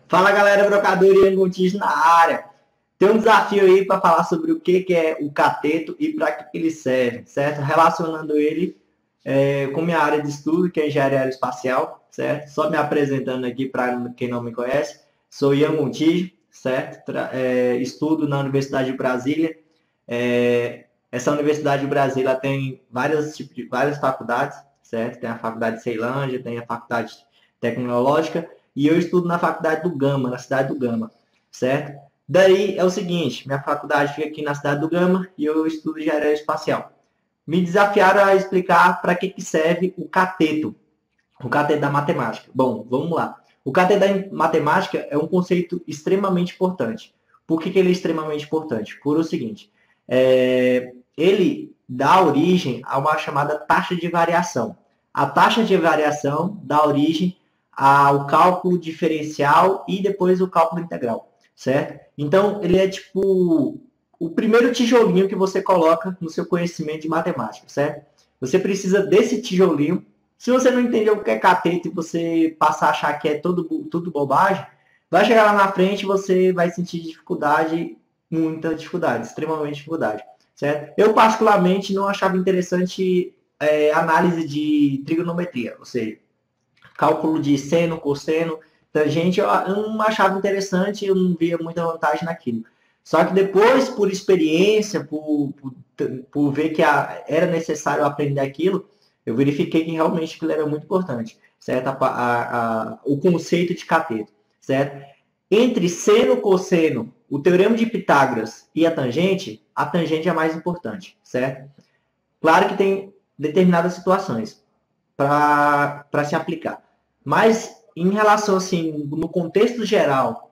Fala galera, Brocador e Angontis na área. Tem um desafio aí para falar sobre o que é o cateto e para que ele serve, certo? Relacionando ele com minha área de estudo, que é engenharia aeroespacial, certo? Só me apresentando aqui para quem não me conhece, sou Ian Montijo, certo? Estudo na Universidade de Brasília. Essa Universidade de Brasília tem várias faculdades, certo? Tem a Faculdade de Ceilândia, tem a Faculdade Tecnológica, e eu estudo na Faculdade do Gama, na cidade do Gama, certo? Daí é o seguinte, minha faculdade fica aqui na cidade do Gama e eu estudo engenharia espacial. Me desafiaram a explicar para que serve o cateto da matemática. Bom, vamos lá. O cateto da matemática é um conceito extremamente importante. Por que ele é extremamente importante? Por o seguinte, ele dá origem a uma chamada taxa de variação. A taxa de variação dá origem ao cálculo diferencial e depois o cálculo integral, certo? Então, ele é tipo o primeiro tijolinho que você coloca no seu conhecimento de matemática, certo? Você precisa desse tijolinho. Se você não entender o que é cateto e você passar a achar que é tudo bobagem, vai chegar lá na frente e você vai sentir dificuldade, muita dificuldade, extremamente dificuldade, certo? Eu, particularmente, não achava interessante análise de trigonometria, ou seja, cálculo de seno, cosseno, tangente, eu não achava interessante, eu não via muita vantagem naquilo. Só que depois, por experiência, por ver que era necessário aprender aquilo, eu verifiquei que realmente aquilo era muito importante, certo? O conceito de cateto, certo? Entre seno, cosseno, o teorema de Pitágoras e a tangente é mais importante, certo? Claro que tem determinadas situações para se aplicar. Mas em relação assim, no contexto geral,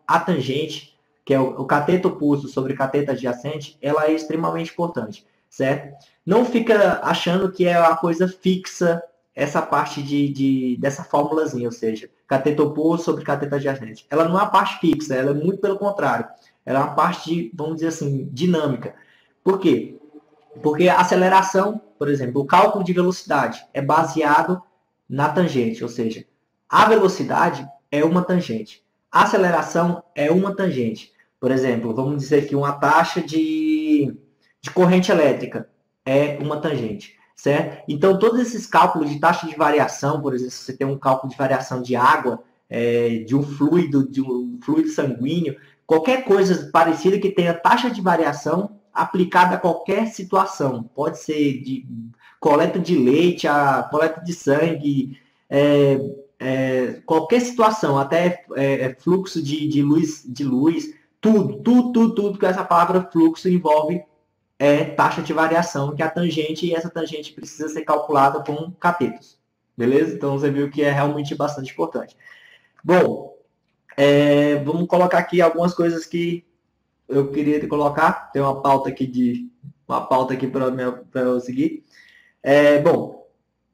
a tangente, que é o cateto oposto sobre cateto adjacente, ela é extremamente importante, certo? Não fica achando que é uma coisa fixa essa parte dessa fórmulazinha, ou seja, cateto oposto sobre cateto adjacente. Ela não é uma parte fixa, ela é muito pelo contrário. Ela é uma parte, vamos dizer assim, dinâmica. Por quê? Porque a aceleração, por exemplo, o cálculo de velocidade é baseado na tangente, ou seja, a velocidade é uma tangente, a aceleração é uma tangente. Por exemplo, vamos dizer que uma taxa de corrente elétrica é uma tangente, certo? Então, todos esses cálculos de taxa de variação, por exemplo, se você tem um cálculo de variação de água, de um fluido sanguíneo, qualquer coisa parecida que tenha taxa de variação aplicada a qualquer situação. Pode ser de coleta de leite, a coleta de sangue, qualquer situação, até fluxo de luz, tudo que essa palavra fluxo envolve taxa de variação, que é a tangente, e essa tangente precisa ser calculada com catetos. Beleza? Então você viu que é realmente bastante importante. Bom, vamos colocar aqui algumas coisas que eu queria colocar. Tem uma pauta aqui para eu seguir. Bom,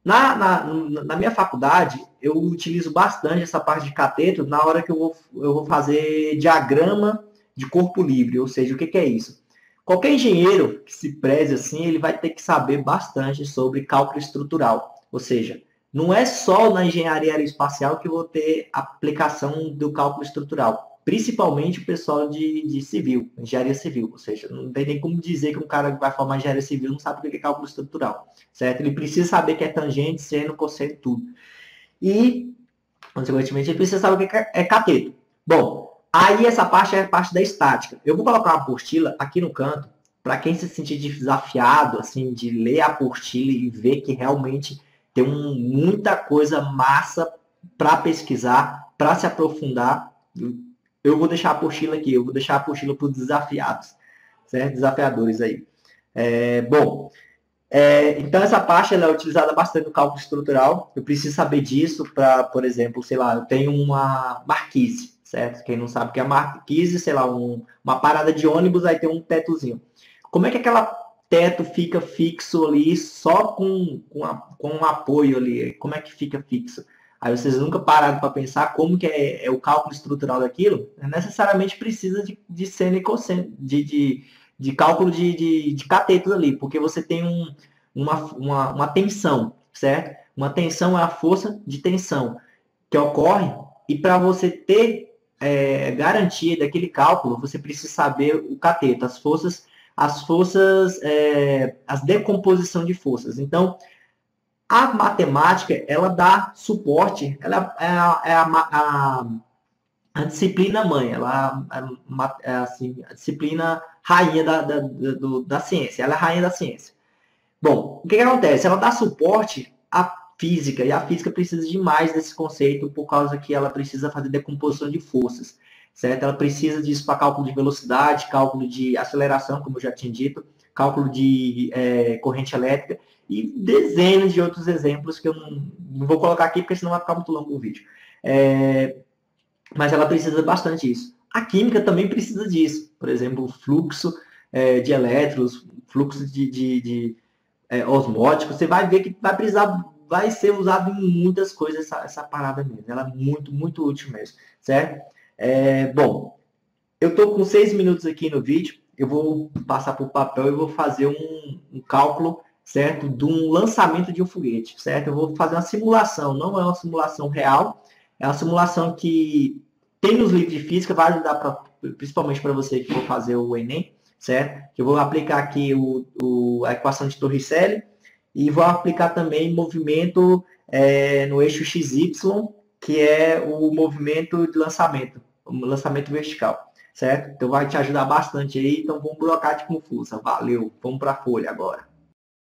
na minha faculdade, eu utilizo bastante essa parte de cateto na hora que eu vou fazer diagrama de corpo livre. Ou seja, o que é isso? Qualquer engenheiro que se preze assim, ele vai ter que saber bastante sobre cálculo estrutural. Ou seja, não é só na engenharia aeroespacial que eu vou ter aplicação do cálculo estrutural. Principalmente o pessoal de civil, engenharia civil. Ou seja, não tem nem como dizer que um cara que vai formar engenharia civil não sabe o que é cálculo estrutural, certo? Ele precisa saber que é tangente, seno, cosseno, tudo. E, consequentemente, ele precisa saber o que é cateto. Bom, aí essa parte é a parte da estática. Eu vou colocar uma apostila aqui no canto, para quem se sentir desafiado, assim, de ler a apostila e ver que realmente tem muita coisa massa para pesquisar, para se aprofundar. Eu vou deixar a apostila aqui, eu vou deixar a apostila para os desafiados, certo? Desafiadores aí. Bom, então essa parte ela é utilizada bastante no cálculo estrutural. Eu preciso saber disso para, por exemplo, sei lá, eu tenho uma marquise, certo? Quem não sabe o que é marquise, sei lá, uma parada de ônibus, aí tem um tetozinho. Como é que aquela teto fica fixo ali só com um apoio ali? Como é que fica fixo? Aí vocês nunca pararam para pensar como que é o cálculo estrutural daquilo, necessariamente precisa de seno e cosseno, de cálculo de catetos ali, porque você tem uma tensão, certo? Uma tensão é a força de tensão que ocorre, e para você ter garantia daquele cálculo, você precisa saber o cateto, as decomposição de forças. Então, a matemática, ela dá suporte, ela a disciplina mãe, ela assim, a disciplina rainha da ciência, ela é a rainha da ciência. Bom, o que acontece? Ela dá suporte à física, e a física precisa demais desse conceito, por causa que ela precisa fazer decomposição de forças, certo? Ela precisa disso para cálculo de velocidade, cálculo de aceleração, como eu já tinha dito, cálculo de corrente elétrica, e dezenas de outros exemplos que eu não vou colocar aqui, porque senão vai ficar muito longo o vídeo. Mas ela precisa bastante disso. A química também precisa disso. Por exemplo, o fluxo de elétrons, fluxo de osmótico, você vai ver que vai ser usado em muitas coisas essa parada mesmo. Ela é muito, muito útil mesmo, certo? Bom, eu estou com 6 minutos aqui no vídeo, eu vou passar para o papel e vou fazer um cálculo, certo? De um lançamento de um foguete, certo? Eu vou fazer uma simulação, não é uma simulação real, é uma simulação que tem nos livros de física, vai ajudar principalmente para você que for fazer o Enem, certo? Eu vou aplicar aqui a equação de Torricelli e vou aplicar também movimento no eixo XY, que é o movimento de lançamento, o lançamento vertical, certo? Então vai te ajudar bastante aí, então vamos blocar de confusa. Valeu, vamos para a folha agora.